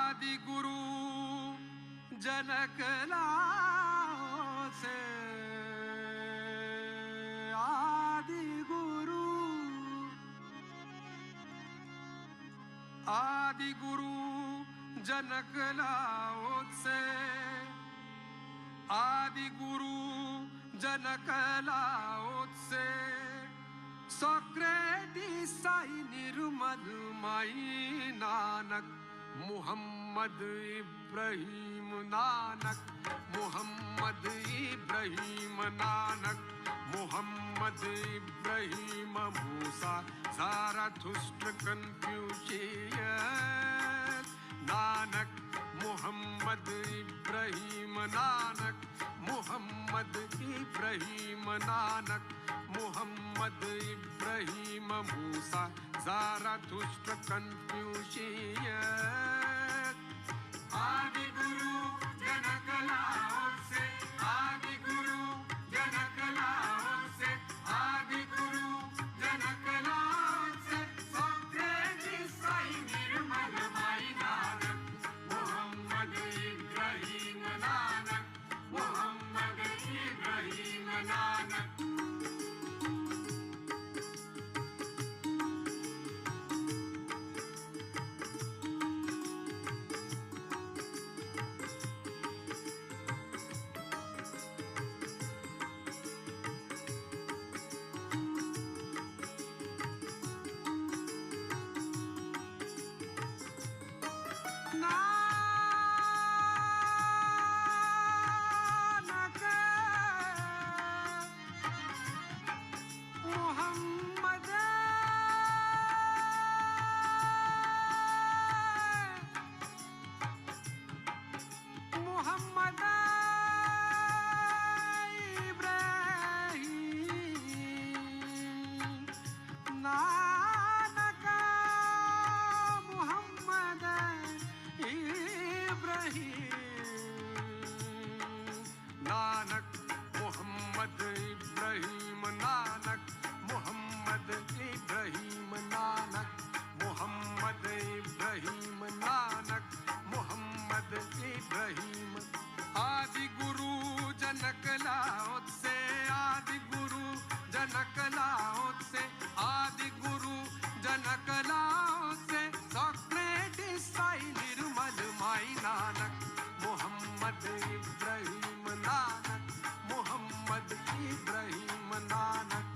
आदि गुरु जनक लाओ से, आदि गुरु, आदि गुरु जनक लाओ से, आदि गुरु जनक लाओ से, सोक्रेटिस साई निर्मल माई नानक, मुहम्मद इब्राहिम नानक, मुहम्मद इब्राहिम नानक, मुहम्मद इब्राहिम मूसा ज़रथुस्त्र कन्फ्यूशियस नानक, मुहम्मद इब्राहिम नानक, मुहम्मद इब्राहिम नानक, मुहम्मद इब्राहिम मूसा ज़रथुस्त्र कन्फ्यूशियस। आदि गुरु जनक लाओ से, आदि गुरु जनक लाओ से, आदि गुरु जनक लाओ से, सोक्रेटिस साई निर्मल माई नानक, मुहम्मद इब्राहिम नानक, मुहम्मद इब्राहिम नानक। नानक, मुहम्मद इब्राहिम नानक, मुहम्मद इब्राहिम नानक, मुहम्मद इब्राहिम नानक, मुहम्मद इब्राहिम। आदि गुरु जनक लाओ से, आदि गुरु जनक लाओ से, आदि गुरु जनक लाओ से, सोक्रेटिस साई निर्मल माई नानक, मुहम्मद इब्राहिम नानक, मुहम्मद इब्राहिम नानक।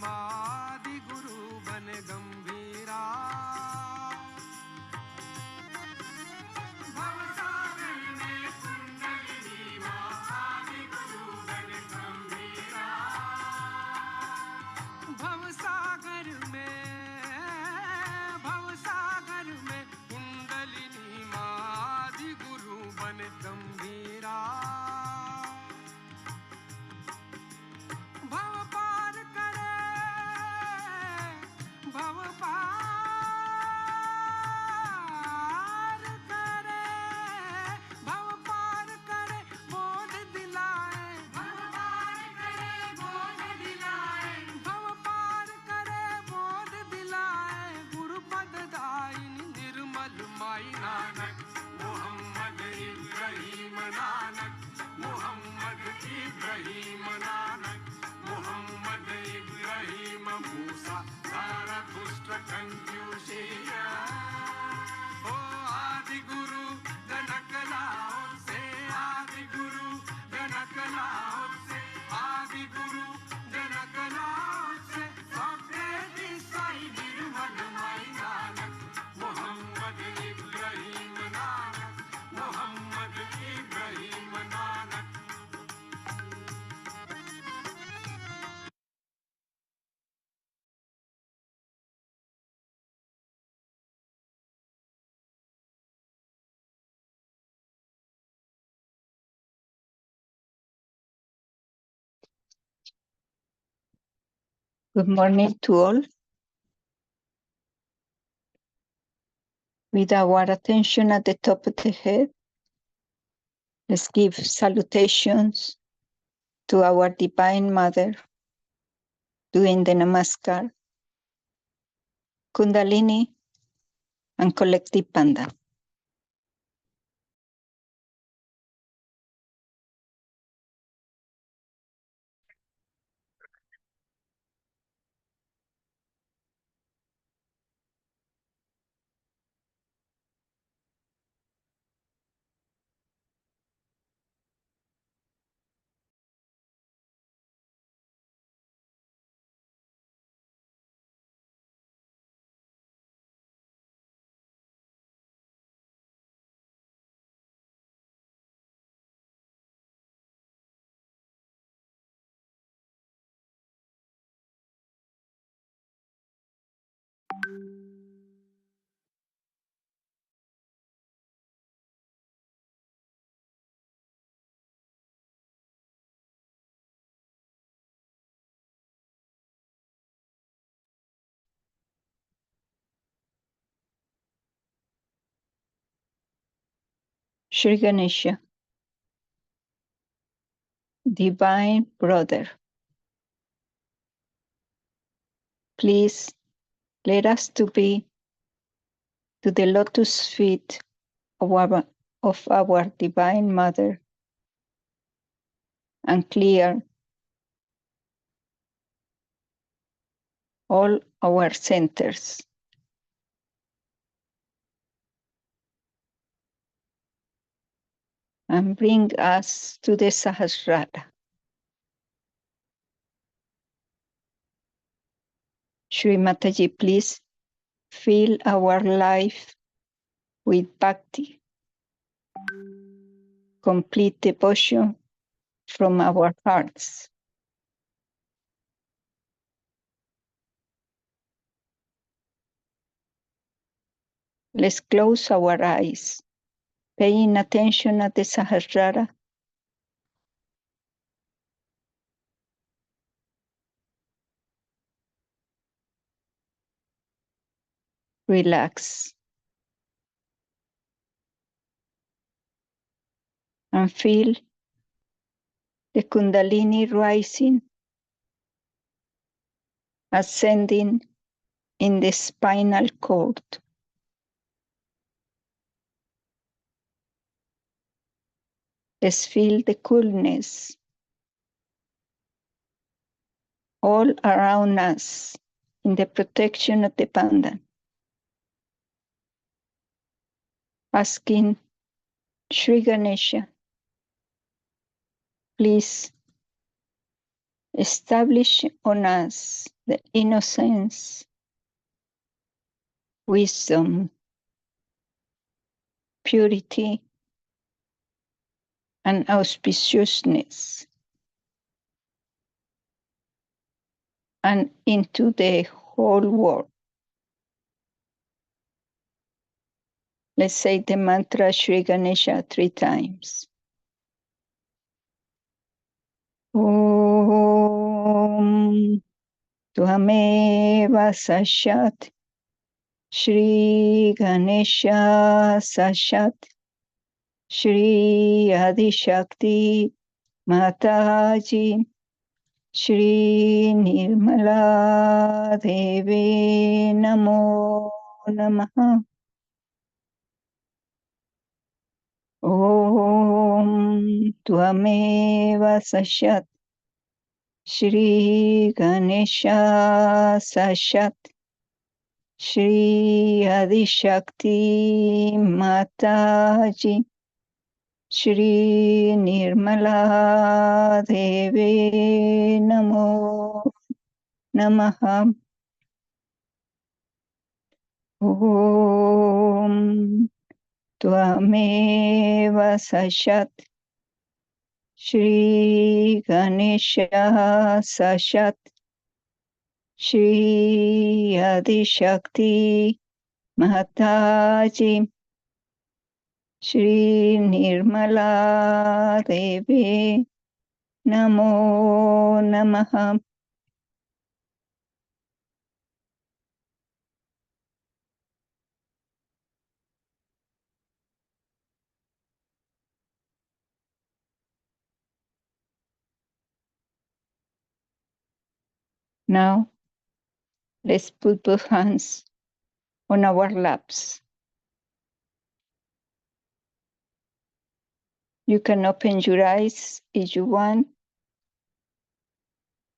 आदि गुरु बन गंभीरा, भवसागर में कुंडलिनी माँ, आदि गुरु बन गंभीरा, भवसागर में कुंडलिनी माँ, आदि गुरु बन गंभीरा। भव पार करे बोध दिलाए, भव पार करे बोध दिलाए, भव पार करे बोध दिलाए, गुरुपद दायिनी निर्मल माई नानक, मुहम्मद इब्राहिम नानक, मुहम्मद इब्राहिम नानक, मुहम्मद इब्राहिम मूसा ज़रथुस्त्र कन्फ्यूशियस। ओ आदि गुरु जनक लाओ से, आदि गुरु जनक लाओ से, आदि गुरु जनक लाओ से, Socrates Sai Nirmal my Nanak, Muhammad Ibrahim Nanak, Muhammad Ibrahim Nanak. Good morning to all. With our attention at the top of the head, let's give salutations to our Divine Mother, doing the Namaskar, Kundalini, and Collective Panda. Shri Ganesha, Divine Brother, please let us to be to the lotus feet of our Divine Mother and clear all our centers. And bring us to the Sahasrara. Shri Mataji, please fill our life with bhakti, complete devotion from our hearts. Let's close our eyes, paying attention at the Sahasrara. Relax and feel the Kundalini rising, ascending in the spinal cord. Let's feel the coolness all around us in the protection of the Panda. Asking Shri Ganesha, please establish on us the innocence, wisdom, purity, and auspiciousness, and into the whole world. Let's say the mantra Shri Ganesha 3 times. Om Tvameva Sashat Shri Ganesha Sashat Shri Adishakti Mataji Shri Nirmala Devi Namo Namaha. Om Tvameva Sashat Shri Ganesha Sashat Shri Adishakti Mataji Shri Nirmala Devi Namo Namaha. Om Tvameva Sashat Shri Ganesha Sashat Shri Adishakti Mataji Shri Nirmala Devi Namo Namaha. Now, let's put both hands on our laps. You can open your eyes if you want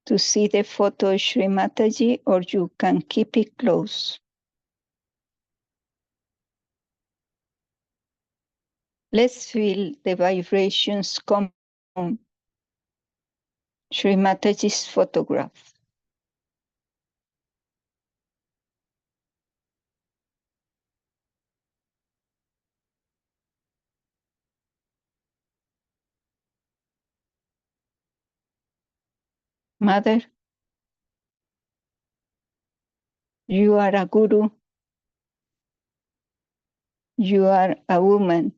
to see the photo of Shri Mataji, or you can keep it closed. Let's feel the vibrations come from Shri Mataji's photograph. Mother, you are a guru. You are a woman.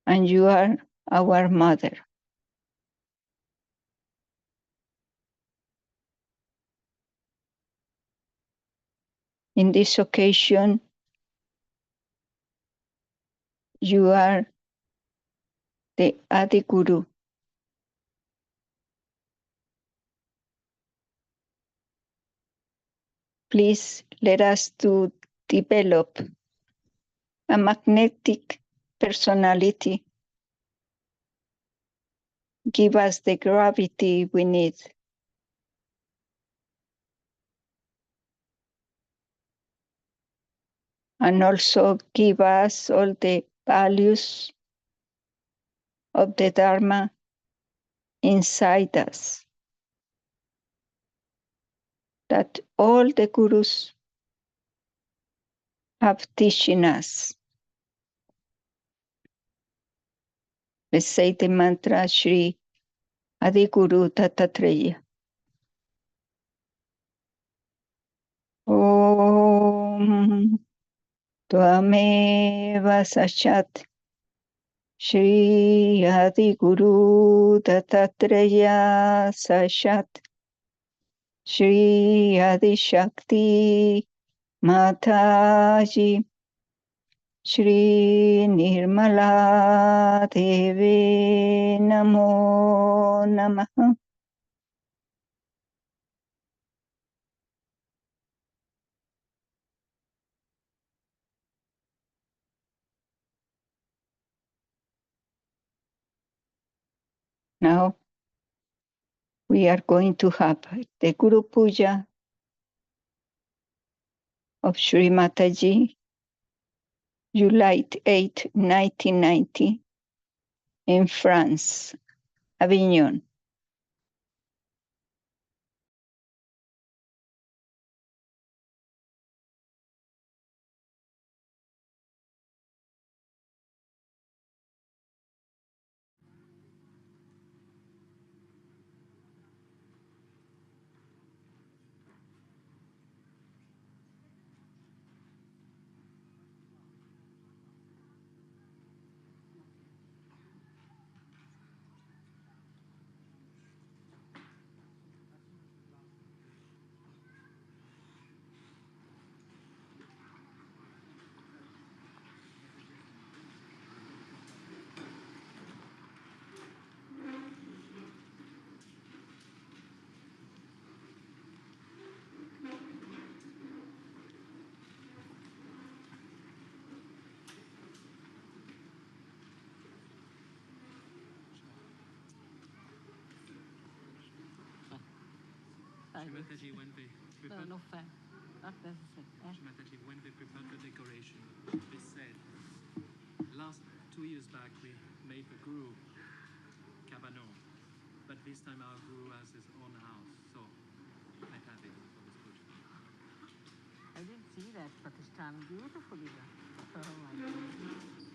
And you are our mother. In this occasion, you are the Adi Guru. Please let us to develop a magnetic personality. Give us the gravity we need. And also give us all the values of the Dharma inside us, that all the gurus have teaching us. Let's say the mantra Shri Adi Guru Dattatreya. Om Tvameva Sachat Shri Adi Guru Dattatreya Sachat Shri Adi Shakti Mataji Shri Nirmala Devi Namo Namaha. Now we are going to have the Guru Puja of Shri Mataji, July 8, 1990, in France, Avignon. Mataji, when they prepared, No fair. Not necessary. Mataji, when they prepared the decoration, they said, last 2 years back we made the guru cabanon, but this time our guru has his own house, so I have it for this project. I didn't see that Pratishthan. Beautifully done. Oh my goodness.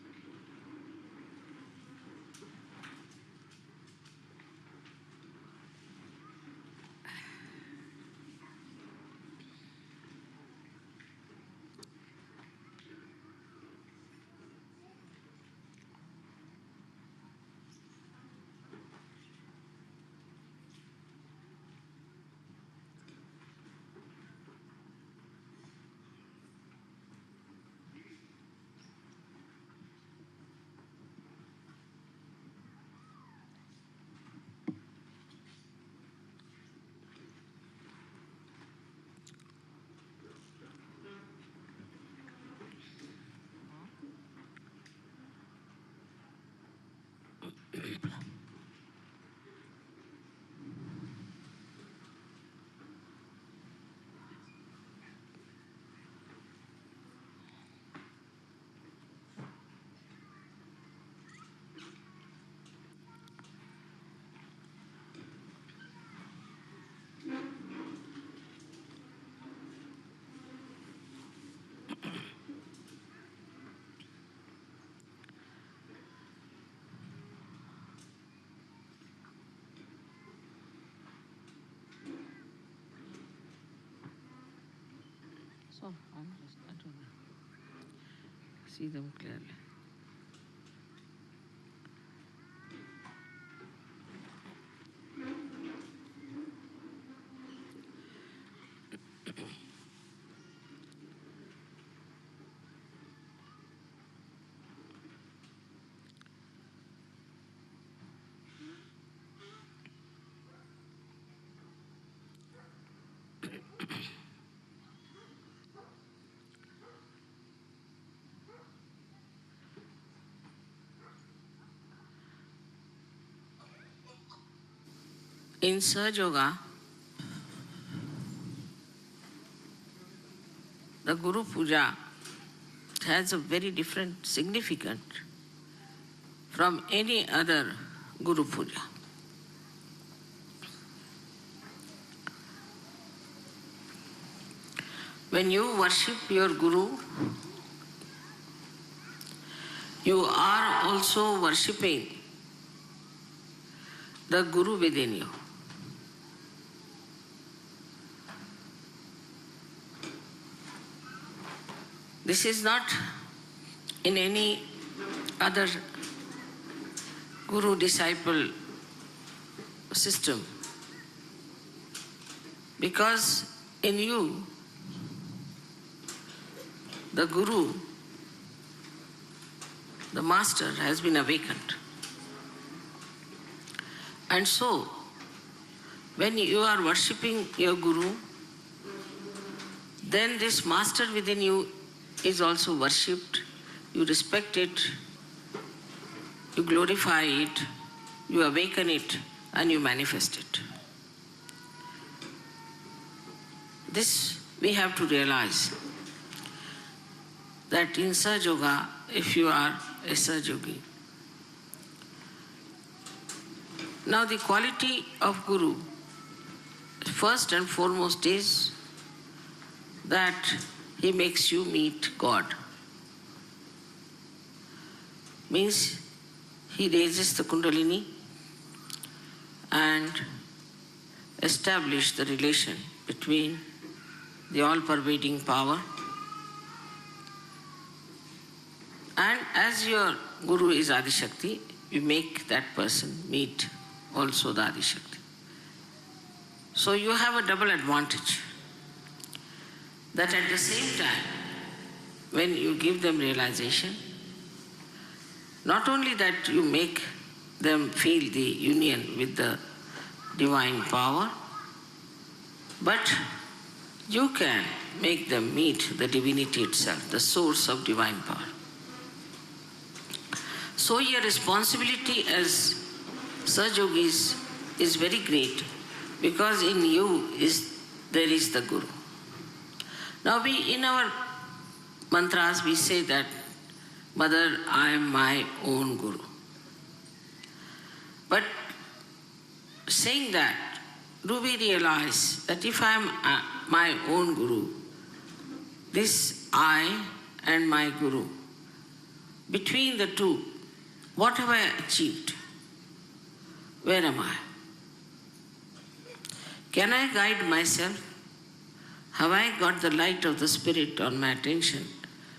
So I'm just, I don't know. See them clearly. In Sahaja Yoga, the Guru Puja has a very different significance from any other Guru Puja. When you worship your Guru, you are also worshipping the Guru within you. This is not in any other Guru-disciple system, because in you, the Guru, the Master, has been awakened. And so, when you are worshipping your Guru, then this Master within you is also worshipped. You respect it, you glorify it, you awaken it, and you manifest it. This we have to realize, that in Sahaja Yoga, if you are a Sahaja Yogi. Now the quality of Guru, first and foremost, is that he makes you meet God. Means he raises the Kundalini and establishes the relation between the all-pervading power, and as your Guru is Adi Shakti, you make that person meet also the Adi Shakti. So you have a double advantage, that at the same time, when you give them realization, not only that you make them feel the union with the divine power, but you can make them meet the divinity itself, the source of divine power. So your responsibility as Sahaja Yogis is very great, because in you there is the Guru. Now in our mantras we say that, Mother, I am my own Guru. But saying that, do we realize that if I am my own Guru, this I and my Guru, between the two, what have I achieved? Where am I? Can I guide myself? Have I got the light of the Spirit on my attention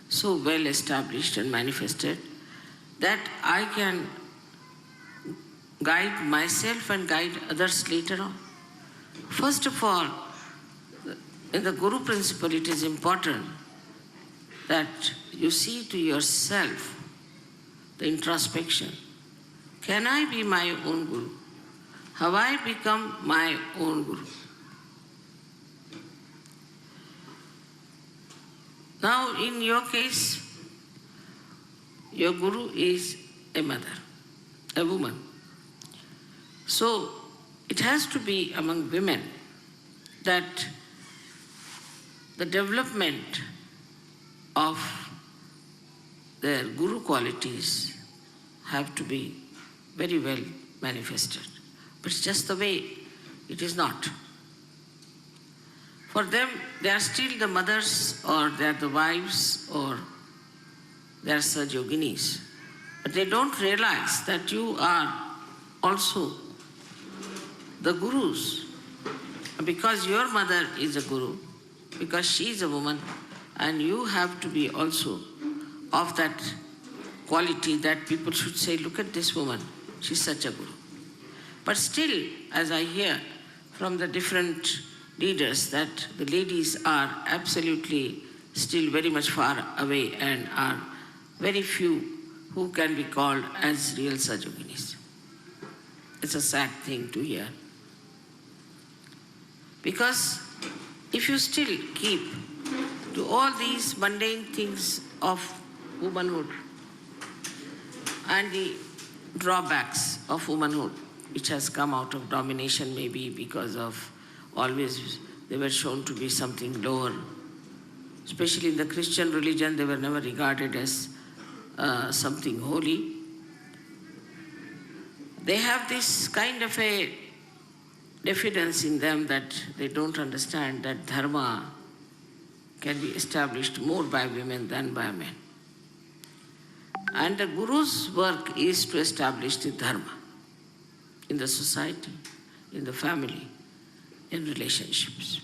so well established and manifested that I can guide myself and guide others later on? First of all, in the Guru principle, it is important that you see to yourself the introspection. Can I be my own Guru? Have I become my own Guru? Now, in your case, your Guru is a mother, a woman. So, it has to be among women that the development of their Guru qualities have to be very well manifested. But it's just the way it is not. For them, they are still the mothers, or they are the wives, or they are Sahaja Yoginis. But they don't realize that you are also the Gurus. Because your mother is a Guru, because she is a woman, And you have to be also of that quality that people should say, look at this woman, she's such a guru. But still, as I hear from the different leaders, that the ladies are absolutely still very much far away and are very few who can be called as real Sahajoginis. It's a sad thing to hear. Because if you still keep to all these mundane things of womanhood and the drawbacks of womanhood, which has come out of domination maybe because of always they were shown to be something lower. Especially in the Christian religion, they were never regarded as something holy. They have this kind of a diffidence in them that they don't understand that dharma can be established more by women than by men. And the Guru's work is to establish the dharma in the society, in the family, in relationships.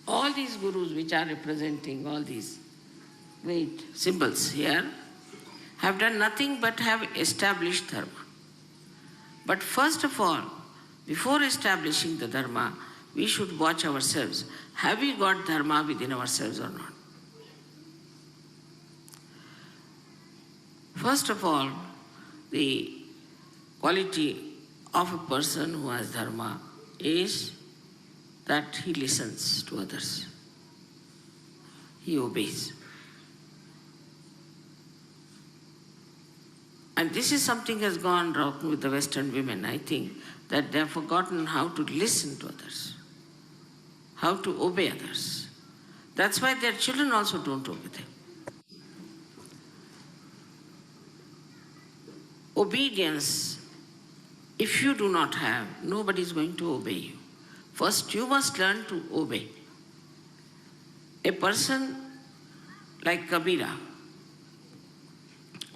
All these Gurus which are representing all these great symbols here have done nothing but have established dharma. But first of all, before establishing the dharma, we should watch ourselves. Have we got dharma within ourselves or not? First of all, the quality of a person who has dharma is that he listens to others. He obeys. And this is something has gone wrong with the Western women, I think, that they have forgotten how to listen to others, how to obey others. That's why their children also don't obey them. Obedience, if you do not have, nobody is going to obey you. First, you must learn to obey. A person like Kabira,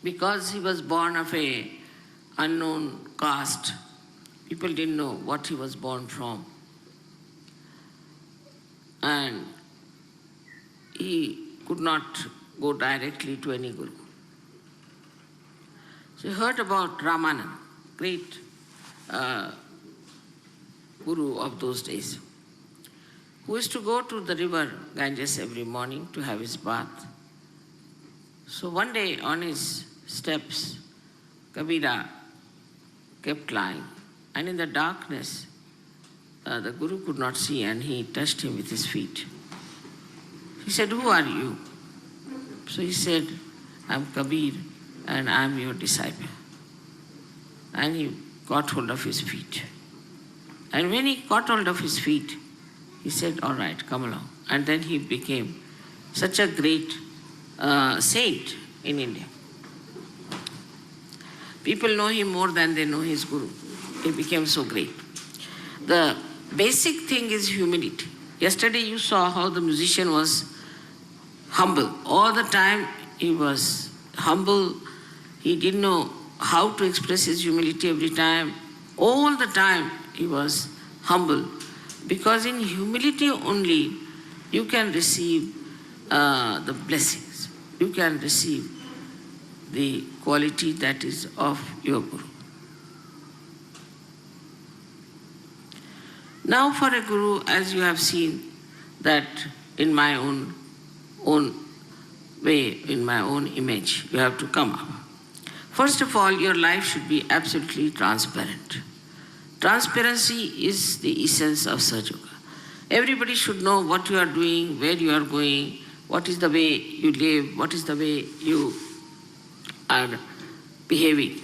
because he was born of a unknown caste, people didn't know what he was born from. And he could not go directly to any guru. So he heard about Ramanand, great guru of those days, who used to go to the river Ganges every morning to have his bath. So one day on his steps, Kabira kept lying, and in the darkness, the guru could not see, and he touched him with his feet. He said, "Who are you?" So he said, "I'm Kabir, and I'm your disciple." And he got hold of his feet. And when he got hold of his feet, he said, "All right, come along." And then he became such a great saint in India. People know him more than they know his guru. He became so great. The basic thing is humility. Yesterday you saw how the musician was humble. All the time he was humble. He didn't know how to express his humility every time. All the time he was humble. Because in humility only you can receive the blessings. You can receive the quality that is of your guru. Now for a guru, as you have seen, that in my own way, in my own image, you have to come up. First of all, your life should be absolutely transparent. Transparency is the essence of Sahaja Yoga. Everybody should know what you are doing, where you are going, what is the way you live, what is the way you are behaving.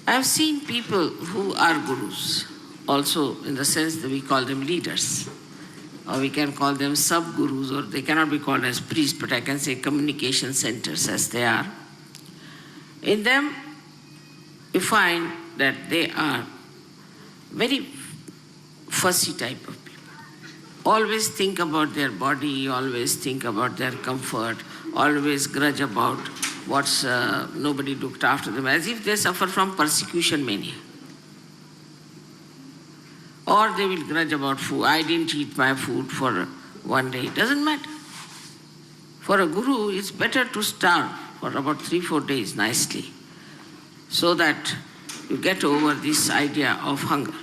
I have seen people who are gurus, also in the sense that we call them leaders, or we can call them sub-gurus, or they cannot be called as priests, but I can say communication centers as they are. In them, you find that they are very fussy type of people. Always think about their body, always think about their comfort, always grudge about what's nobody looked after them, as if they suffer from persecution mania. Or they will grudge about food. I didn't eat my food for one day, it doesn't matter. For a guru, it's better to starve for about 3-4 days nicely, so that you get over this idea of hunger.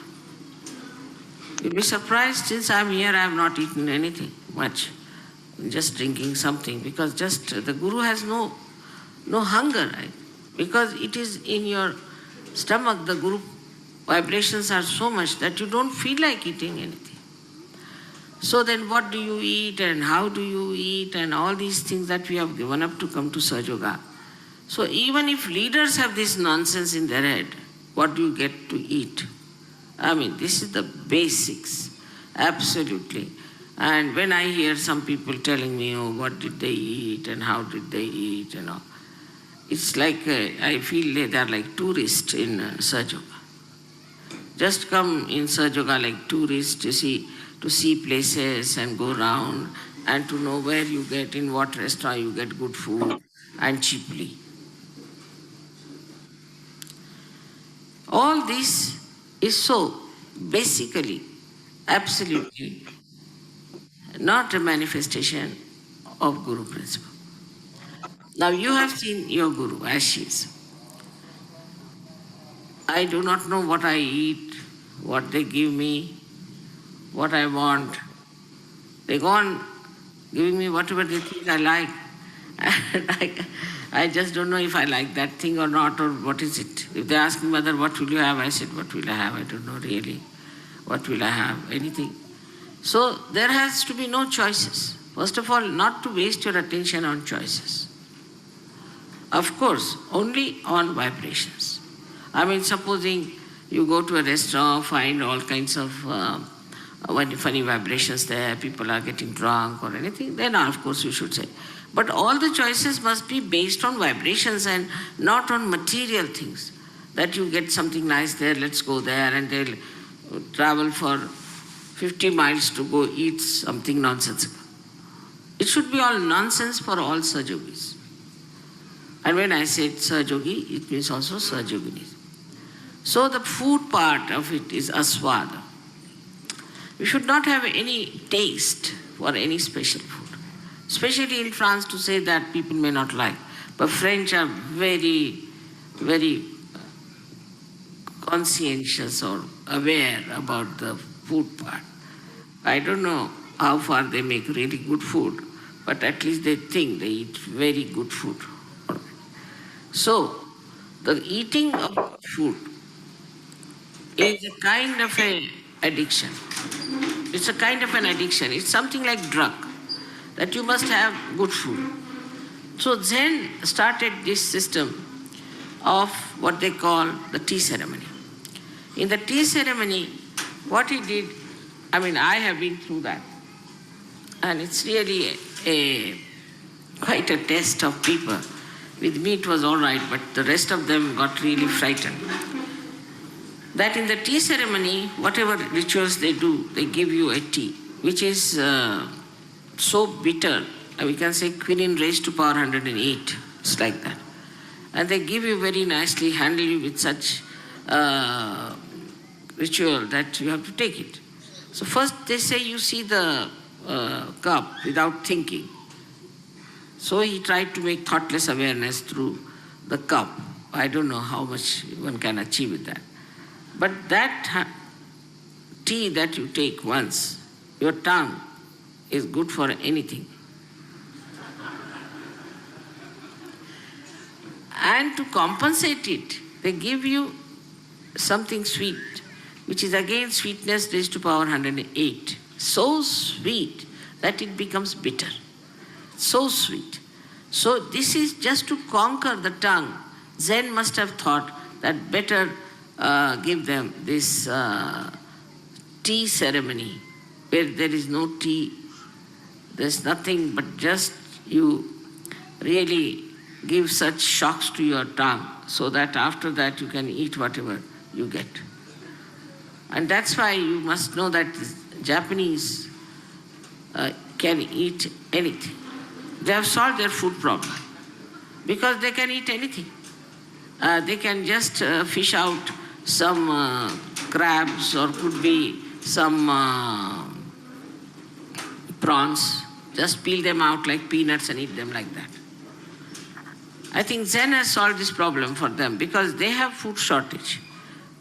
You'll be surprised, since I'm here, I have not eaten anything much, just drinking something, because just the guru has no hunger, right? Because it is in your stomach, the guru vibrations are so much that you don't feel like eating anything. So then what do you eat and how do you eat and all these things that we have given up to come to Sahaja Yoga. So even if leaders have this nonsense in their head, what do you get to eat? I mean, this is the basics, absolutely. And when I hear some people telling me, oh, what did they eat and how did they eat and all, it's like, I feel they are like tourists in Sahaja Yoga. Just come in Sahaja Yoga like tourists to see places and go around and to know where you get, in what restaurant you get good food and cheaply. All this is so basically, absolutely not a manifestation of Guru principle. Now you have seen your Guru as she is. I do not know what I eat, what they give me, what I want. They go on giving me whatever they think I like. And I just don't know if I like that thing or not, or what is it. If they ask me, Mother, what will you have? I said, what will I have? I don't know really. What will I have? Anything. So there has to be no choices. First of all, not to waste your attention on choices. Of course, only on vibrations. I mean, supposing you go to a restaurant, find all kinds of funny vibrations there, people are getting drunk or anything, then of course you should say. But all the choices must be based on vibrations and not on material things. That you get something nice there, let's go there, and they'll travel for 50 miles to go eat something nonsensical. It should be all nonsense for all Sahaja Yogis. And when I said Sahaja Yogi, it means also Sahaja Yoginis. So the food part of it is aswada. We should not have any taste for any special food. Especially in France, to say that people may not like. But French are very, very conscientious or aware about the food part. I don't know how far they make really good food, but at least they think they eat very good food. So, the eating of food is a kind of an addiction. It's a kind of an addiction. It's something like drug, that you must have good food. So Zen started this system of what they call the tea ceremony. In the tea ceremony, what he did, I mean, I have been through that. And it's really quite a test of people. With me it was all right, but the rest of them got really frightened. That in the tea ceremony, whatever rituals they do, they give you a tea, which is so bitter, we can say quinine raised to power 108, it's like that. And they give you very nicely, handle you with such ritual that you have to take it. So first they say you see the cup without thinking. So he tried to make thoughtless awareness through the cup. I don't know how much one can achieve with that. But that tea that you take once, your tongue is good for anything. And to compensate it, they give you something sweet, which is again sweetness raised to power 108. So sweet that it becomes bitter. So sweet. So this is just to conquer the tongue. Zen must have thought that better give them this tea ceremony, where there is no tea, there's nothing but just you really give such shocks to your tongue so that after that you can eat whatever you get. And that's why you must know that Japanese can eat anything. They have solved their food problem because they can eat anything. They can just fish out some crabs, or could be some prawns, just peel them out like peanuts and eat them like that. I think Zen has solved this problem for them because they have food shortage.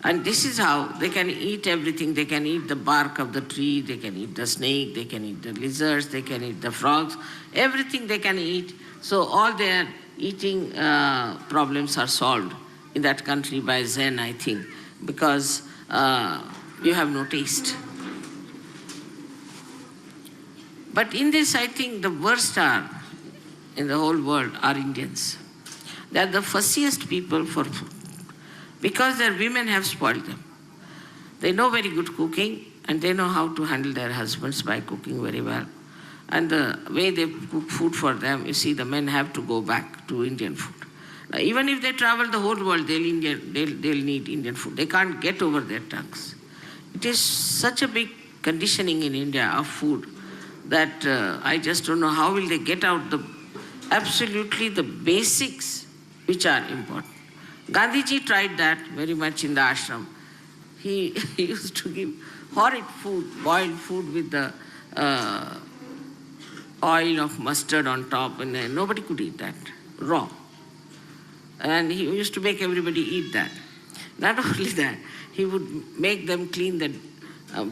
And this is how they can eat everything. They can eat the bark of the tree, they can eat the snake, they can eat the lizards, they can eat the frogs, everything they can eat. So all their eating problems are solved in that country by Zen, I think, because you have no taste. But in this, I think the worst are, in the whole world, are Indians. They are the fussiest people for food because their women have spoiled them. They know very good cooking and they know how to handle their husbands by cooking very well. And the way they cook food for them, you see, the men have to go back to Indian food. Now, even if they travel the whole world, they'll need Indian food. They can't get over their tongues. It is such a big conditioning in India of food that I just don't know how will they get out absolutely the basics which are important. Gandhiji tried that very much in the ashram. He used to give horrid food, boiled food with the oil of mustard on top, and nobody could eat that, raw. And he used to make everybody eat that. Not only that, he would make them clean the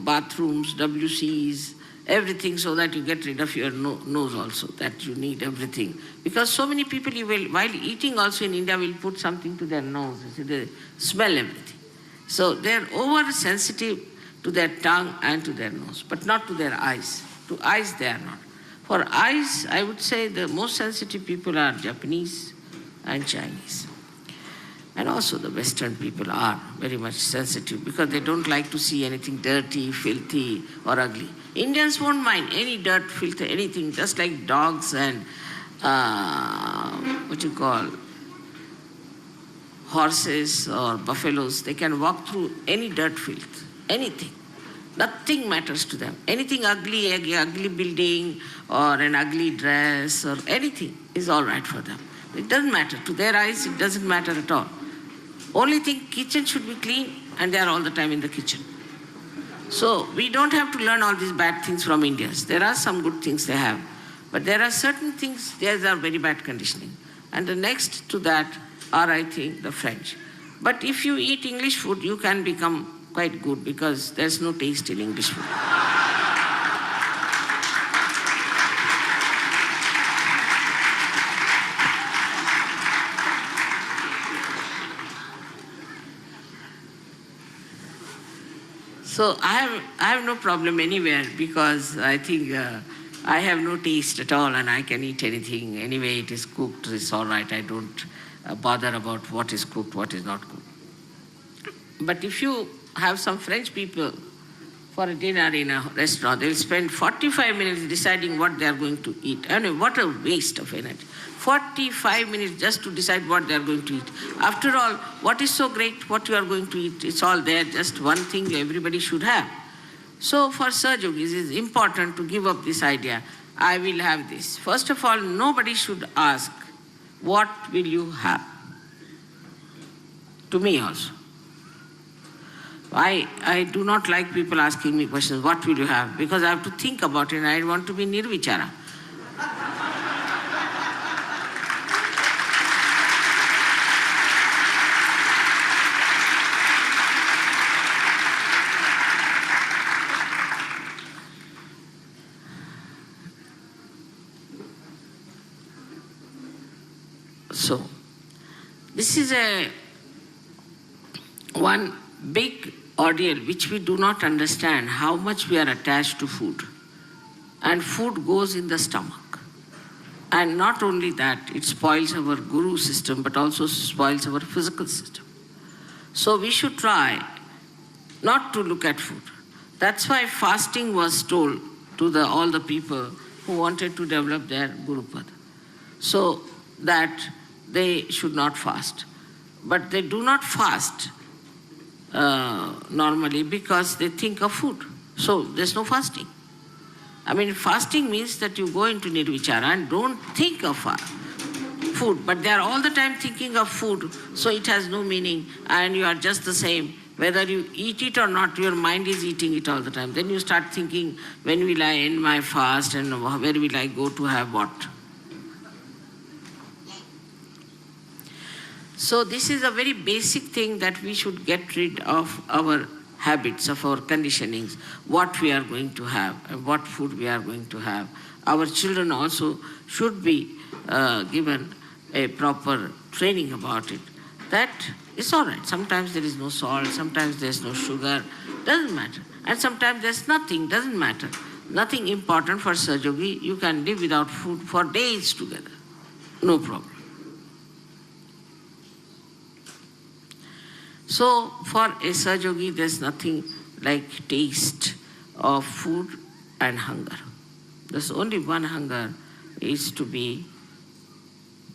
bathrooms, WCs, everything, so that you get rid of your nose also, that you need everything. Because so many people, while eating also in India, will put something to their nose. You see, they smell everything. So they're oversensitive to their tongue and to their nose, but not to their eyes. To eyes, they are not. For eyes, I would say the most sensitive people are Japanese and Chinese. And also the Western people are very much sensitive because they don't like to see anything dirty, filthy, or ugly. Indians won't mind any dirt, filth, anything, just like dogs and horses or buffaloes. They can walk through any dirt, filth, anything. Nothing matters to them. Anything ugly, ugly building or an ugly dress or anything is all right for them. It doesn't matter. To their eyes, it doesn't matter at all. Only thing, kitchen should be clean, and they are all the time in the kitchen. So we don't have to learn all these bad things from Indians. There are some good things they have, but there are certain things, theirs are very bad conditioning. And the next to that are, I think, the French. But if you eat English food, you can become quite good because there's no taste in English food. So I have no problem anywhere because I think I have no taste at all and I can eat anything. Anyway, it is cooked, it's all right. I don't bother about what is cooked, what is not cooked. But if you have some French people for a dinner in a restaurant, they'll spend 45 minutes deciding what they are going to eat. I mean, what a waste of energy. 45 minutes just to decide what they are going to eat. After all, what is so great, what you are going to eat? It's all there, just one thing everybody should have. So for Sahajogis, it is important to give up this idea, I will have this. First of all, nobody should ask, what will you have? To me also. I do not like people asking me questions, what will you have? Because I have to think about it and I want to be nirvichara. So, this is one big ordeal which we do not understand how much we are attached to food. And food goes in the stomach. And not only that, it spoils our guru system, but also spoils our physical system. So we should try not to look at food. That's why fasting was told to all the people who wanted to develop their Gurupad. So that they should not fast. But they do not fast normally because they think of food. So there's no fasting. I mean, fasting means that you go into nirvichara and don't think of food, but they are all the time thinking of food, so it has no meaning and you are just the same. Whether you eat it or not, your mind is eating it all the time. Then you start thinking, when will I end my fast and where will I go to have what? So this is a very basic thing that we should get rid of our habits, of our conditionings, what we are going to have and what food we are going to have. Our children also should be given a proper training about it. That is all right. Sometimes there is no salt, sometimes there is no sugar, doesn't matter. And sometimes there is nothing, doesn't matter. Nothing important for Sahaja Yogi. You can live without food for days together. No problem. So for a Sahaja Yogi, there's nothing like taste of food and hunger. There's only one hunger, is to be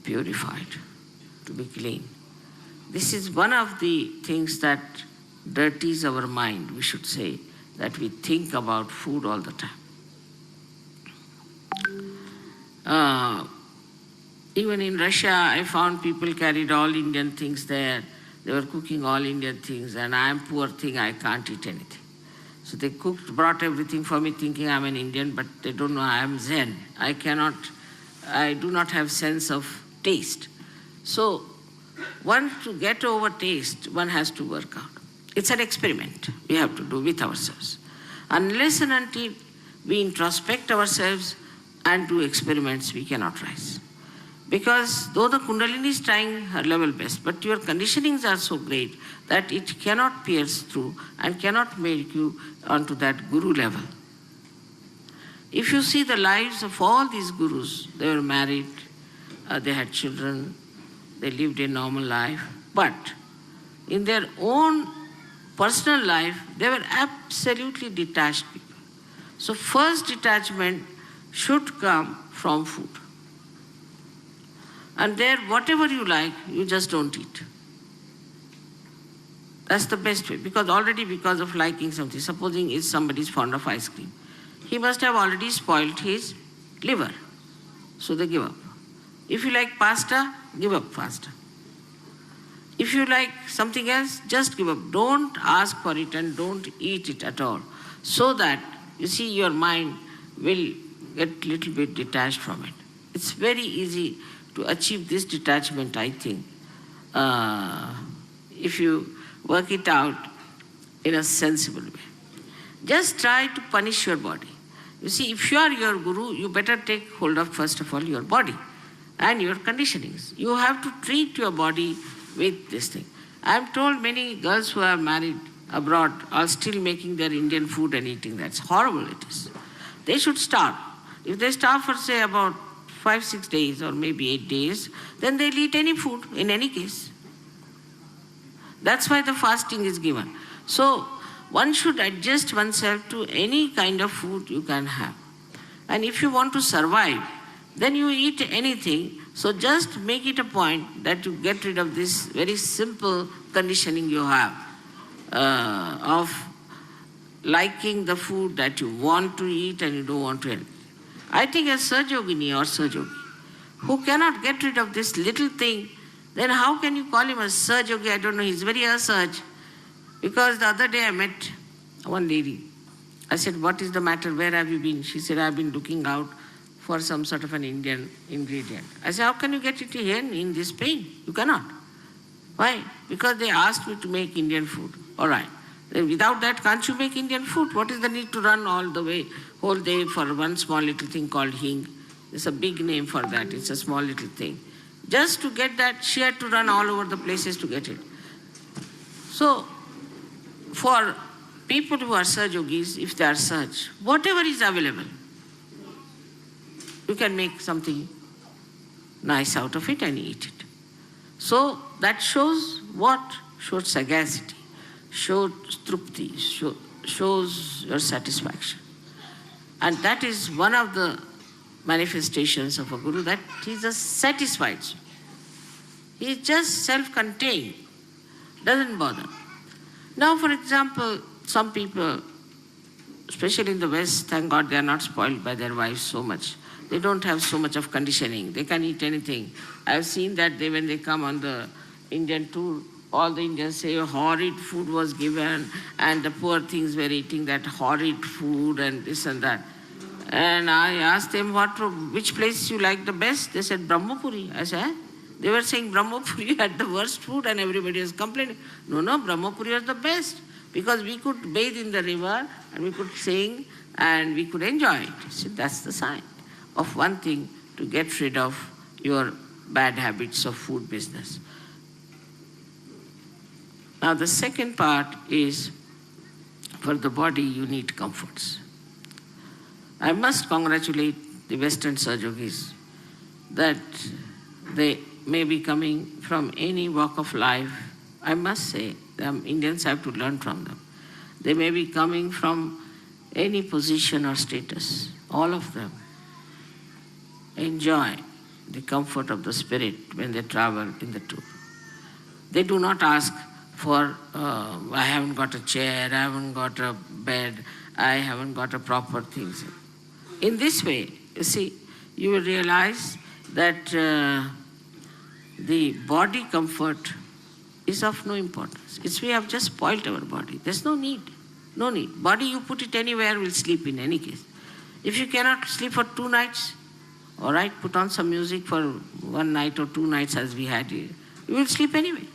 purified, to be clean. This is one of the things that dirties our mind, we should say, that we think about food all the time. Even in Russia, I found people carried all Indian things there. They were cooking all Indian things, and I am poor thing, I can't eat anything. So they cooked, brought everything for me thinking I'm an Indian, but they don't know I am Zen. I do not have sense of taste. So to get over taste, one has to work out. It's an experiment we have to do with ourselves. Unless and until we introspect ourselves and do experiments, we cannot rise. Because though the Kundalini is trying her level best, but your conditionings are so great that it cannot pierce through and cannot make you onto that guru level. If you see the lives of all these gurus, they were married, they had children, they lived a normal life, but in their own personal life, they were absolutely detached people. So first detachment should come from food. And there, whatever you like, you just don't eat. That's the best way, because of liking something, supposing if somebody is fond of ice cream, he must have already spoiled his liver, so they give up. If you like pasta, give up pasta. If you like something else, just give up. Don't ask for it and don't eat it at all, so that, you see, your mind will get a little bit detached from it. It's very easy to achieve this detachment, I think, if you work it out in a sensible way. Just try to punish your body. You see, if you are your guru, you better take hold of, first of all, your body and your conditionings. You have to treat your body with this thing. I am told many girls who are married abroad are still making their Indian food and eating. That's horrible it is. They should starve. If they starve for, say, about 5-6 days or maybe 8 days, then they'll eat any food in any case. That's why the fasting is given. So one should adjust oneself to any kind of food you can have. And if you want to survive, then you eat anything. So just make it a point that you get rid of this very simple conditioning you have of liking the food that you want to eat and you don't want to eat. I think a Sahaja Yogini or Sahaja Yogi who cannot get rid of this little thing, then how can you call him a Sahaja Yogi? I don't know, he's very asaj. Because the other day I met one lady. I said, what is the matter? Where have you been? She said, I've been looking out for some sort of an Indian ingredient. I said, how can you get it here in this pain? You cannot. Why? Because they asked me to make Indian food. All right. Then without that, can't you make Indian food? What is the need to run all the way, whole day for one small little thing called hing? There's a big name for that. It's a small little thing. Just to get that, she had to run all over the places to get it. So, for people who are Sahaja Yogis, if they are such, whatever is available, you can make something nice out of it and eat it. So that shows what? Shows sagacity, shows trupti, shows your satisfaction. And that is one of the manifestations of a guru, that he is a satisfied soul. He is just self-contained, doesn't bother. Now, for example, some people, especially in the West, thank God they are not spoiled by their wives so much. They don't have so much of conditioning. They can eat anything. I have seen that when they come on the Indian tour, all the Indians say horrid food was given and the poor things were eating that horrid food and this and that. And I asked them, which place you like the best? They said, Brahmapuri. I said, They were saying Brahmapuri had the worst food and everybody was complaining. No, Brahmapuri was the best because we could bathe in the river and we could sing and we could enjoy it. See, that's the sign of one thing to get rid of your bad habits of food business. Now the second part is, for the body you need comforts. I must congratulate the Western Sahaja Yogis that they may be coming from any walk of life. I must say, Indians have to learn from them. They may be coming from any position or status. All of them enjoy the comfort of the spirit when they travel in the tour. They do not ask for, I haven't got a chair, I haven't got a bed, I haven't got a proper things. In this way, you see, you will realize that the body comfort is of no importance. We have just spoiled our body. There's no need. No need. Body, you put it anywhere, will sleep in any case. If you cannot sleep for 2 nights, all right, put on some music for 1 night or 2 nights as we had here. You will sleep anyway.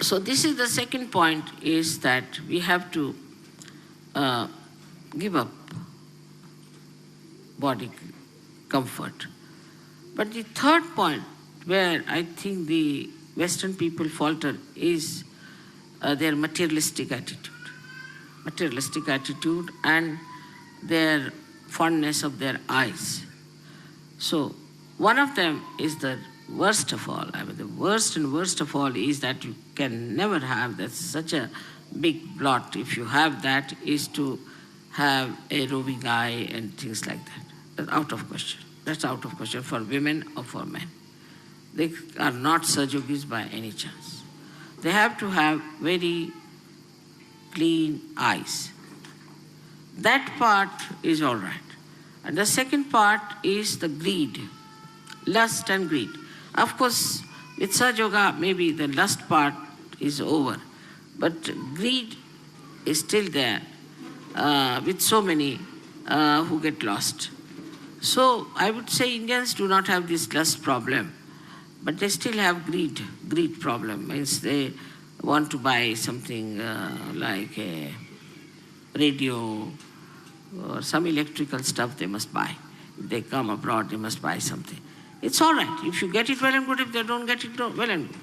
So this is the second point, is that we have to give up body comfort. But the third point, where I think the Western people falter, is their materialistic attitude. Materialistic attitude and their fondness of their eyes. So one of them is the worst of all. I mean, the worst and worst of all is that you can never have, that's such a big blot. If you have that, is to have a roving eye and things like that. That's out of question. That's out of question for women or for men. They are not Sahaja Yogis by any chance. They have to have very clean eyes. That part is all right. And the second part is the greed, lust and greed. Of course, with Sahaja Yoga, maybe the lust part is over, but greed is still there with so many who get lost. So I would say Indians do not have this lust problem, but they still have greed problem. Means they want to buy something like a radio or some electrical stuff they must buy. If they come abroad, they must buy something. It's all right. If you get it, well and good. If they don't get it, well and good.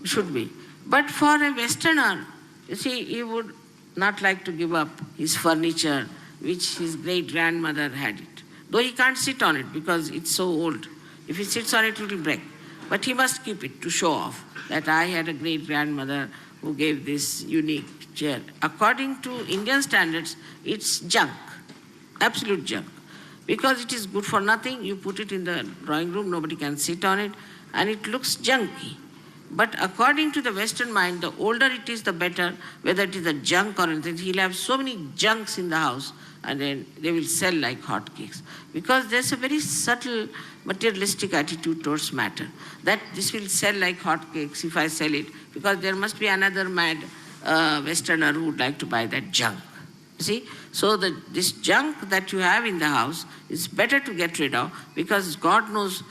It should be. But for a Westerner, you see, he would not like to give up his furniture, which his great-grandmother had it. Though he can't sit on it because it's so old. If he sits on it, it will break. But he must keep it to show off that I had a great-grandmother who gave this unique chair. According to Indian standards, it's junk, absolute junk. Because it is good for nothing, you put it in the drawing room, nobody can sit on it, and it looks junky. But according to the Western mind, the older it is, the better, whether it is a junk or anything. He'll have so many junks in the house, and then they will sell like hotcakes. Because there's a very subtle materialistic attitude towards matter, that this will sell like hotcakes if I sell it, because there must be another mad Westerner who would like to buy that junk. See, so this junk that you have in the house is better to get rid of, because God knows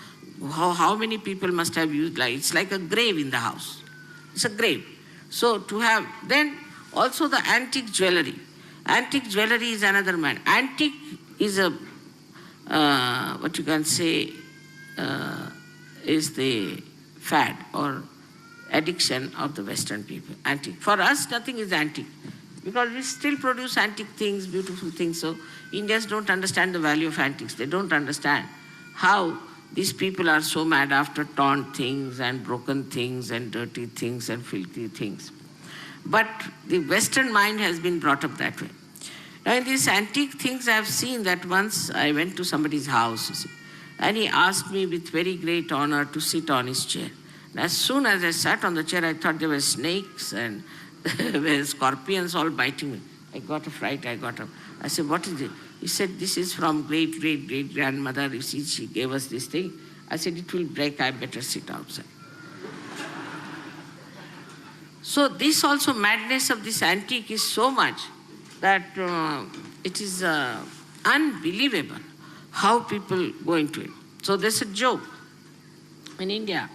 how many people must have used, like it's like a grave in the house. It's a grave. So to have, then also the antique jewelry. Antique jewelry is another man. Antique is a, what you can say, is the fad or addiction of the Western people. Antique. For us, nothing is antique, because we still produce antique things, beautiful things. So Indians don't understand the value of antiques. They don't understand how these people are so mad after torn things and broken things and dirty things and filthy things. But the Western mind has been brought up that way. Now in these antique things, I have seen that once I went to somebody's house, you see, and he asked me with very great honor to sit on his chair. And as soon as I sat on the chair, I thought there were snakes and were scorpions all biting me. I got a fright, I got up. I said, what is it? He said, this is from great, great, great grandmother. You see, she gave us this thing. I said, it will break, I better sit outside. So this also, madness of this antique is so much that it is unbelievable how people go into it. So there's a joke in India.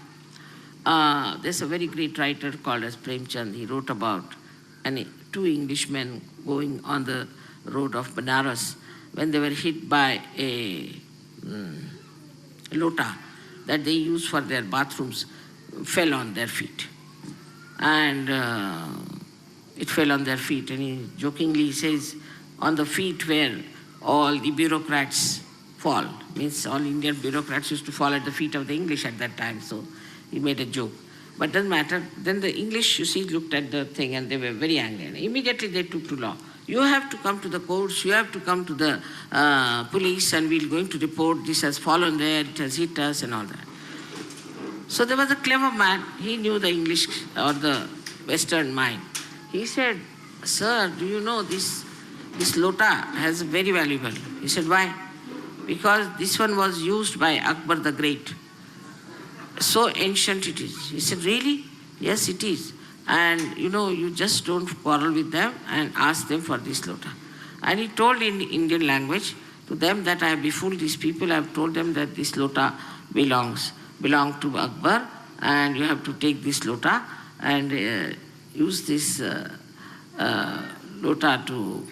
There's a very great writer called as Premchand. He wrote about two Englishmen going on the road of Benares when they were hit by a lota that they use for their bathrooms, fell on their feet. And it fell on their feet. And he jokingly says, on the feet where all the bureaucrats fall. Means all Indian bureaucrats used to fall at the feet of the English at that time. So he made a joke. But doesn't matter. Then the English, you see, looked at the thing and they were very angry. And immediately they took to law. You have to come to the courts, you have to come to the police, and we're going to report this has fallen there, it has hit us and all that. So there was a clever man, he knew the English or the Western mind. He said, sir, do you know this lota has very valuable? He said, why? Because this one was used by Akbar the Great. So ancient it is. He said, really? Yes, it is. And you just don't quarrel with them and ask them for this lota. And he told in Indian language to them that I have befooled these people. I have told them that this lota belonged to Akbar, and you have to take this lota and use this lota to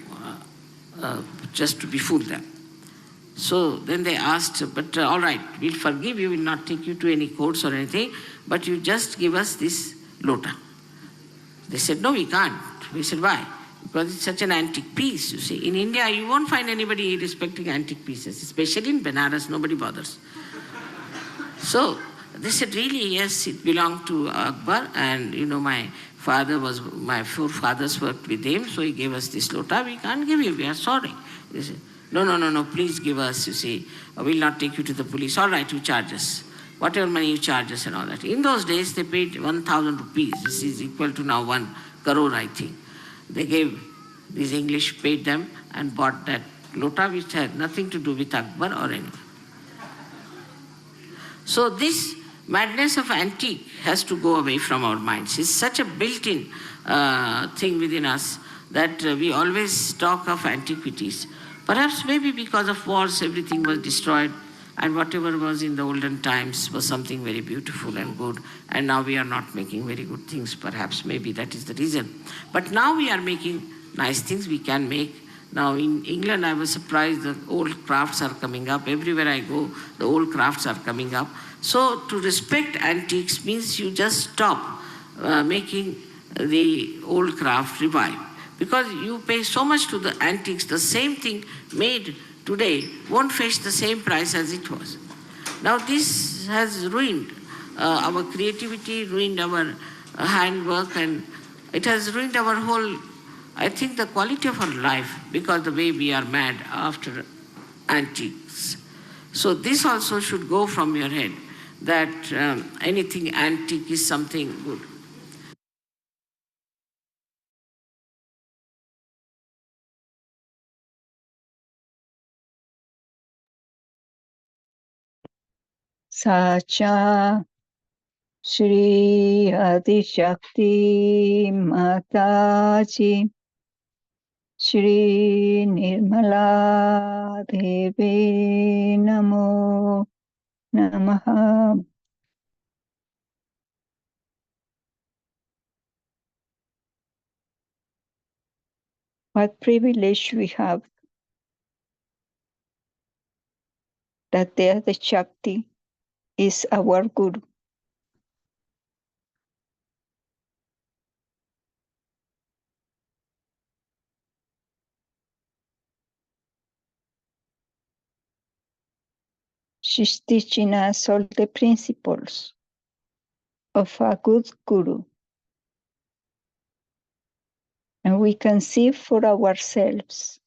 just to befool them. So then they asked, but all right, we'll forgive you, we'll not take you to any courts or anything, but you just give us this lota. They said, no, we can't. We said, why? Because it's such an antique piece, you see. In India, you won't find anybody respecting antique pieces, especially in Benares, nobody bothers. So they said, really, yes, it belonged to Akbar, and my forefathers worked with him, so he gave us this lota. We can't give you, we are sorry. They said, no, please give us, you see. We'll not take you to the police. All right, you charge us. Whatever money you charge us and all that. In those days, they paid 1,000 rupees. This is equal to now 1 crore, I think. They gave, these English paid them and bought that lota, which had nothing to do with Akbar or anyone. So this madness of antique has to go away from our minds. It's such a built-in thing within us that we always talk of antiquities. Perhaps maybe because of wars, everything was destroyed, and whatever was in the olden times was something very beautiful and good, and now we are not making very good things. Perhaps maybe that is the reason. But now we are making nice things we can make. Now in England, I was surprised that old crafts are coming up. Everywhere I go, the old crafts are coming up. So to respect antiques means you just stop making the old craft revive. Because you pay so much to the antiques, the same thing made today won't fetch the same price as it was. Now this has ruined our creativity, ruined our handwork, and it has ruined our whole, I think, the quality of our life, because the way we are mad after antiques. So this also should go from your head, that anything antique is something good. Sacha Shri Adi Shakti Mataji Shri Nirmala Devi Namo Namaha. What privilege we have that the Adi Shakti is our Guru. She's teaching us all the principles of a good Guru. And we can see for ourselves.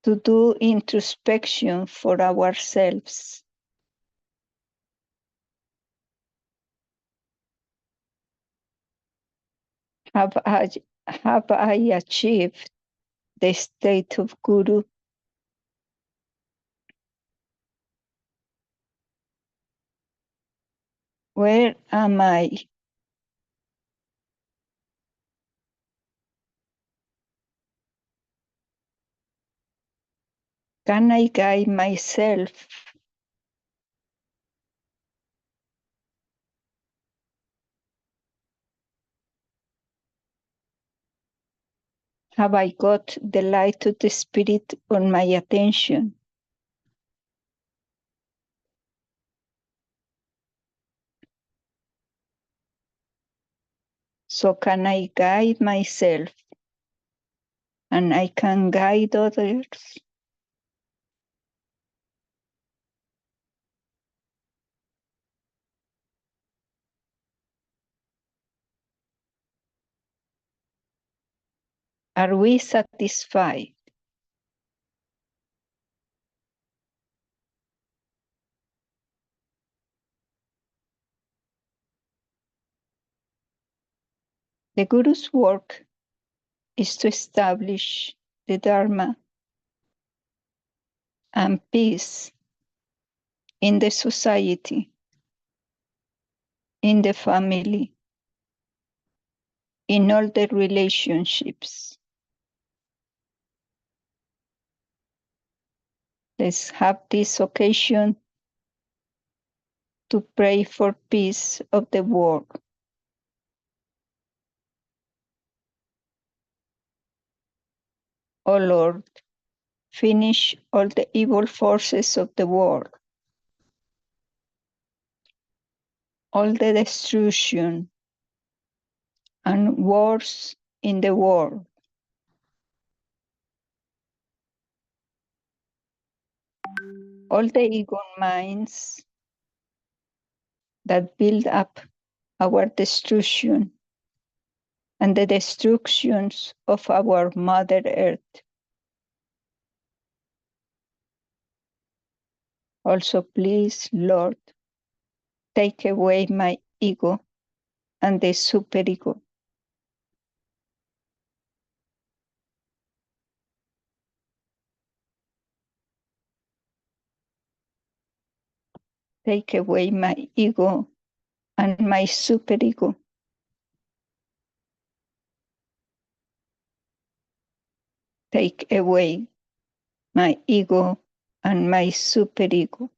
To do introspection for ourselves. Have I achieved the state of Guru? Where am I? Can I guide myself? Have I got the light of the Spirit on my attention? So can I guide myself and I can guide others? Are we satisfied? The Guru's work is to establish the Dharma and peace in the society, in the family, in all the relationships. Let's have this occasion to pray for peace of the world. O Lord, finish all the evil forces of the world, all the destruction and wars in the world. All the ego minds that build up our destruction and the destructions of our Mother Earth. Also, please, Lord, take away my ego and the superego. Take away my ego and my superego. Take away my ego and my superego.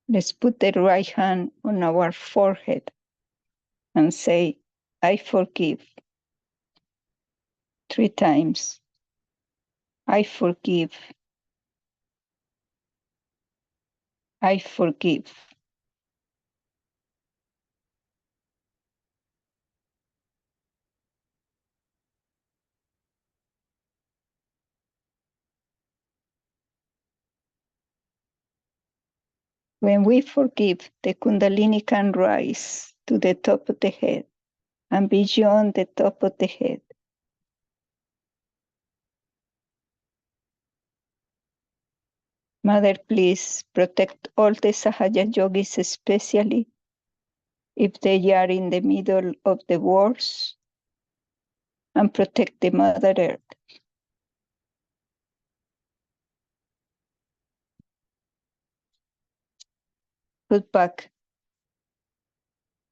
Let's put the right hand on our forehead and say, I forgive. 3 times. I forgive. I forgive. When we forgive, the Kundalini can rise to the top of the head and beyond the top of the head. Mother, please protect all the Sahaja yogis, especially if they are in the middle of the wars, and protect the Mother Earth. Put back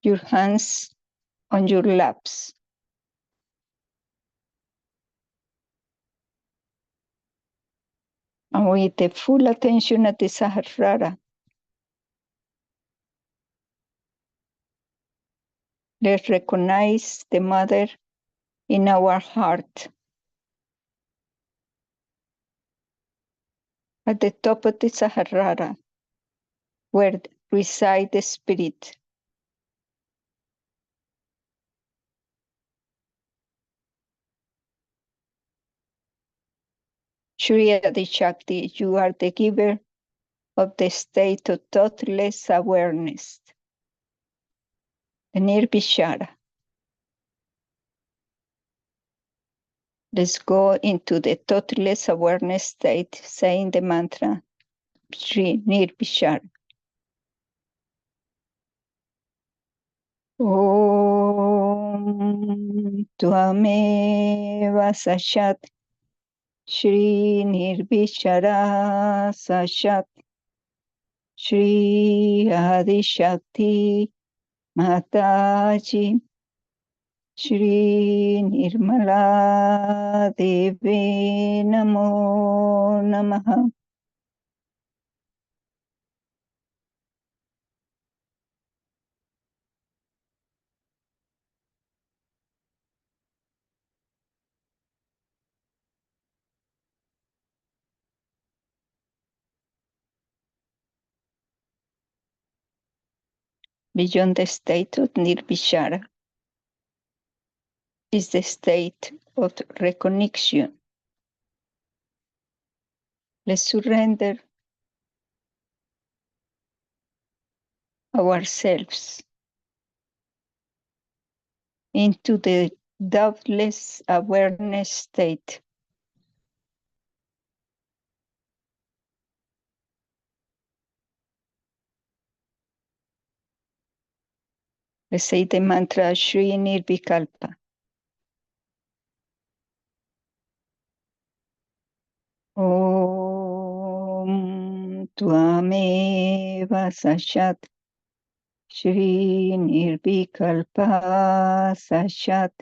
your hands on your laps. And with the full attention at the Sahasrara, let's recognize the Mother in our heart. At the top of the Sahasrara, where resides the Spirit. Shri Adi Shakti, you are the giver of the state of thoughtless awareness, the Nirvishara. Let's go into the thoughtless awareness state, saying the mantra, Shri Nirvishara. Om Tvameva Sashat Shri Nirvishara Sashat Shri Adi Shakti Mataji Shri Nirmala Devi Namo Namaha. Beyond the state of Nirvishara is the state of recognition. Let's surrender ourselves into the doubtless awareness state. Let's say the mantra Shri Nirvikalpa. Om Tvameva Sashat Shri Nirvikalpa Sashat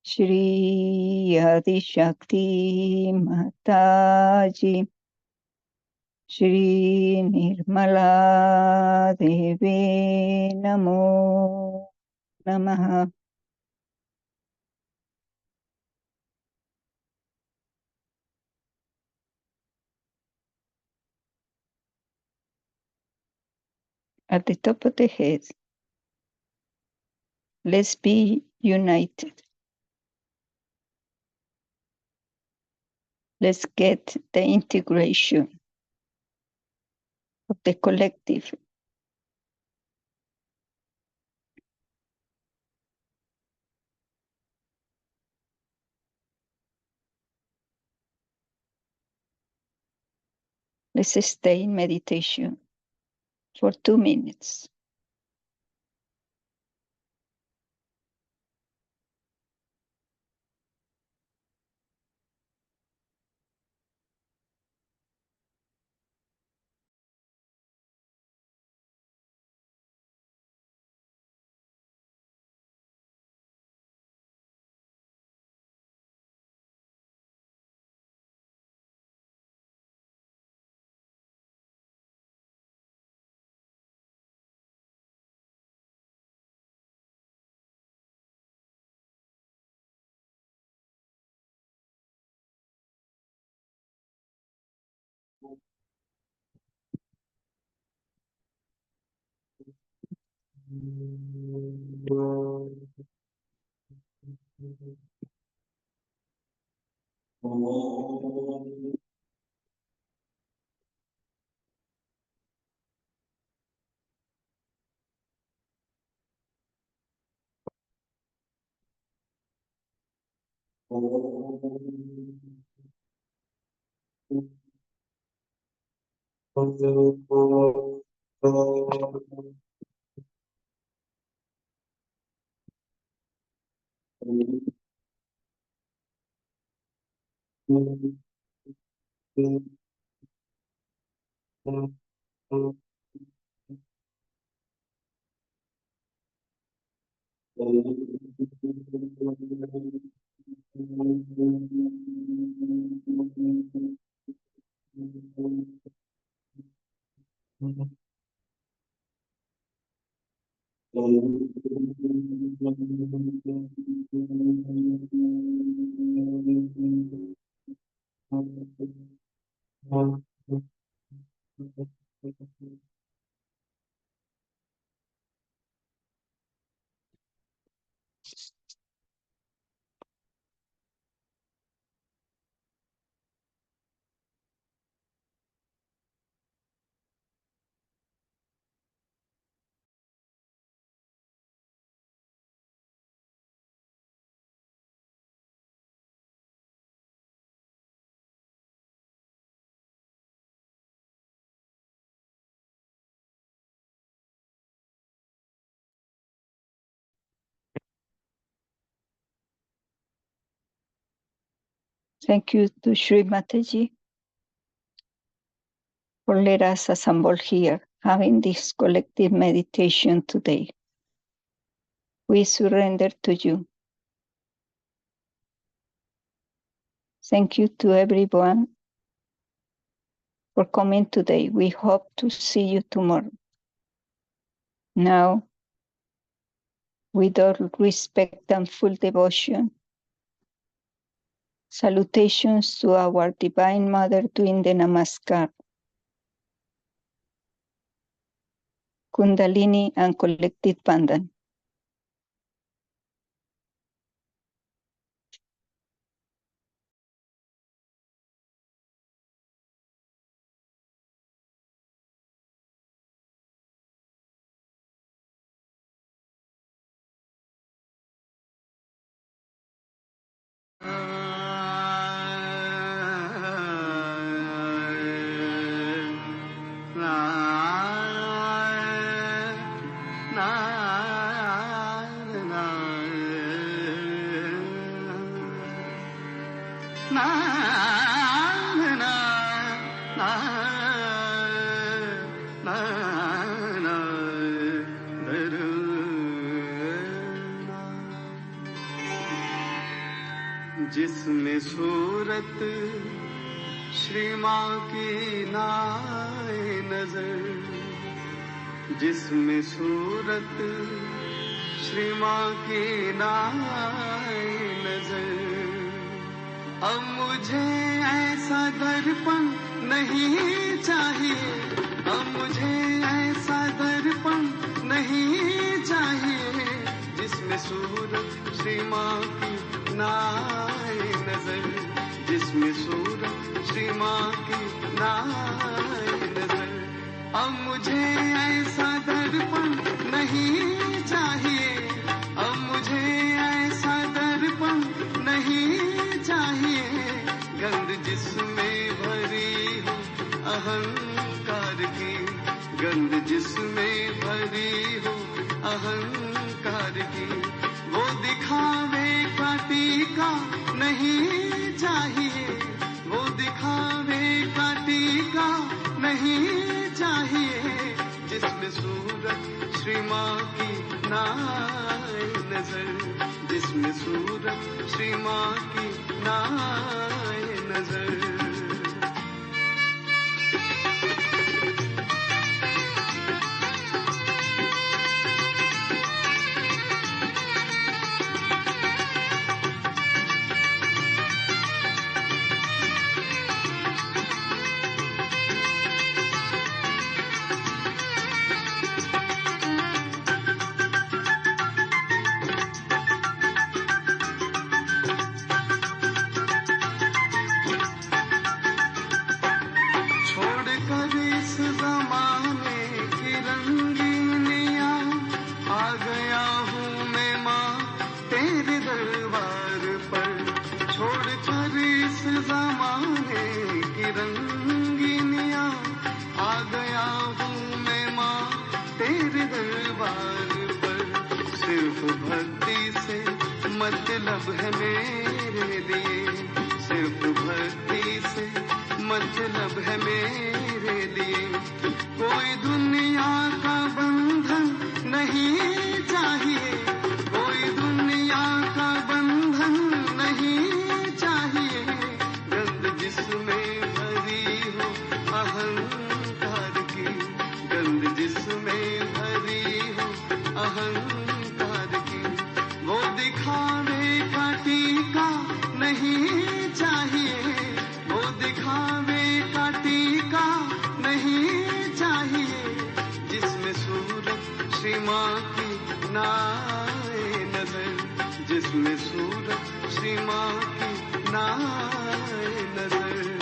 Shri Adi Shakti Mataji Shri Nirmala Devi Namo Namaha. At the top of the head, let's be united. Let's get the integration of the collective. Let's stay in meditation for 2 minutes. Thank you to Sri Mataji for letting us assemble here, having this collective meditation today. We surrender to you. Thank you to everyone for coming today. We hope to see you tomorrow. Now, with all respect and full devotion, salutations to our Divine Mother doing the Namaskar, Kundalini and collective Bandhan. जिसमें सूरत श्री माँ की नाए नजर, जिसमें सूरत श्री माँ की नाए नजर। अब मुझे ऐसा दर्पण नहीं चाहिए, अब मुझे ऐसा दर्पण नहीं चाहिए, जिसमें सूरत श्री माँ की नाए नजर, जिसमें सूरत श्री माँ की नाए नजर। अब मुझे ऐसा दर्पण नहीं चाहिए, अब मुझे ऐसा दर्पण नहीं चाहिए, गंध जिसमें भरी हो अहंकार की, गंध जिसमें भरी हो अहंकार की। वो दिखावे का टीका नहीं चाहिए, वो दिखावे का टीका नहीं चाहिए, जिसमें सूरत श्री माँ की नाए नजर, जिसमें सूरत श्री माँ की नाए नजर। मतलब है मेरे लिए, सिर्फ भक्ति से मतलब है मेरे लिए। कोई दुनिया का बंधन नहीं चाहिए, कोई दुनिया का बंधन नहीं चाहिए, गंध जिसमें भरी हो अहंकार की, गंध जिसमें भरी हो अहंकार की। वो दिखावे का टीका नहीं चाहिए, वो दिखावे का टीका नहीं चाहिए, जिसमें सूरत श्री माँ की नाए नजर, जिसमें सूरत श्री माँ की नाए नजर।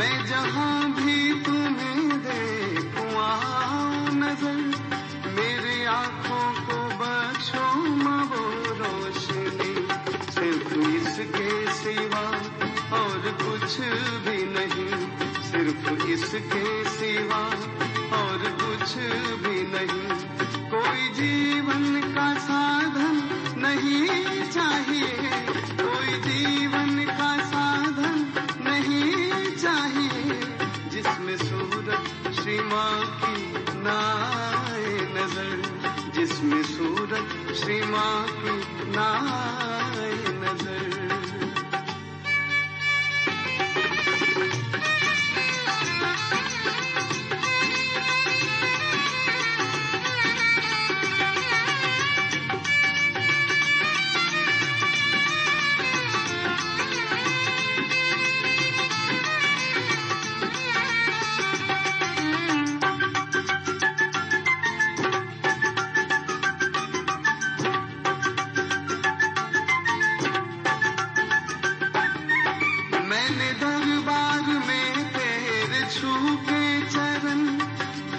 मैं जहां भी तुम्हें देखूं आओ नजर, मेरी आंखों को बख्शो माँ वो रोशनी, सिर्फ इसके सिवा और कुछ भी नहीं, सिर्फ इसके सिवा और कुछ भी नहीं। कोई जीवन का साधन नहीं चाहिए, कोई जीवन का साधन नहीं चाहिए, जिसमें सूरत श्री माँ की ना आए नजर, जिसमें सूरत श्री माँ की ना आए नजर।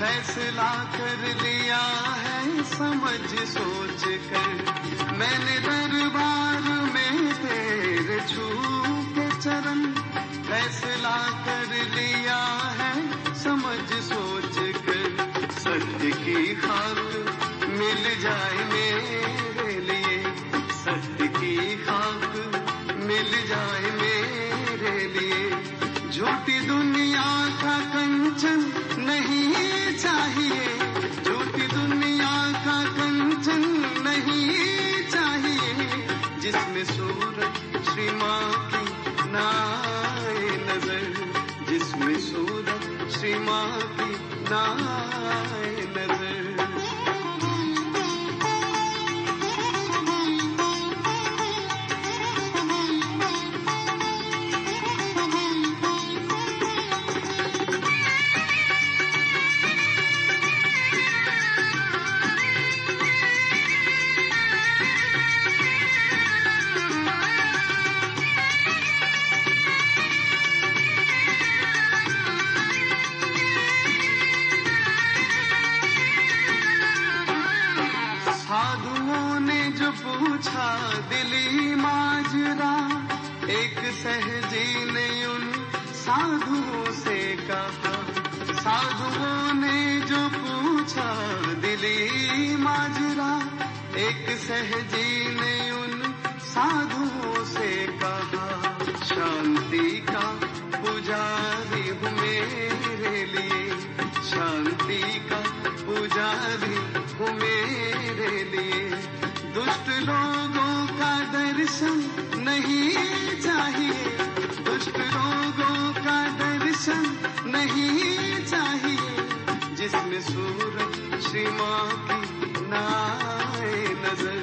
फैसला कर लिया है समझ सोच कर, मैंने दरबार में तेरे छू के चरण, फैसला कर लिया है समझ सोच कर। सत्य की खाक मिल जाए मेरे लिए, सत्य की खाक मिल जाए मेरे लिए, झूठी दुनिया का कंचन नहीं चाहिए, झूठी दुनिया का कंचन नहीं चाहिए, जिसमें सूरत श्री माँ की ना आए नजर, जिसमें सूरत श्री माँ की ना आए नजर। साधुओं ने जो पूछा दिली माजरा, एक सहजी ने उन साधुओं से कहा, साधुओं ने जो पूछा दिली माजरा, एक सहजी ने उन साधुओं से कहा, शांति का पुजारी हूँ मेरे लिए, शांति का पुजारी हूँ मेरे लिए, दुष्ट लोगों का दर्शन नहीं चाहिए, दुष्ट लोगों का दर्शन नहीं चाहिए, जिसमें सूरत श्री माँ की ना आए नजर,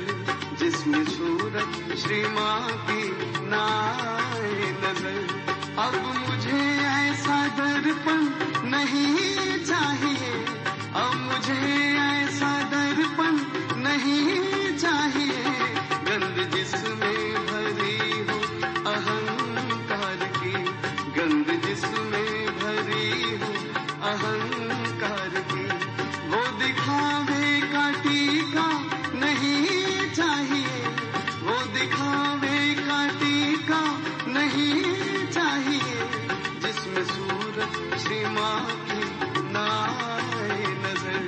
जिसमें सूरत श्री माँ की ना आए नजर। अब मुझे ऐसा दर्पण नहीं चाहिए, अब मुझे ऐसा दर्पण नहीं चाहिए, गंध जिसमें भरी हो अहंकार की, गंध जिसमें भरी हो अहंकार की, वो दिखावे का टीका नहीं चाहिए, वो दिखावे का टीका नहीं चाहिए, जिसमें सूरत श्री माँ की ना आए नजर,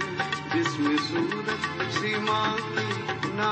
जिसमें सूरत श्री माँ की ना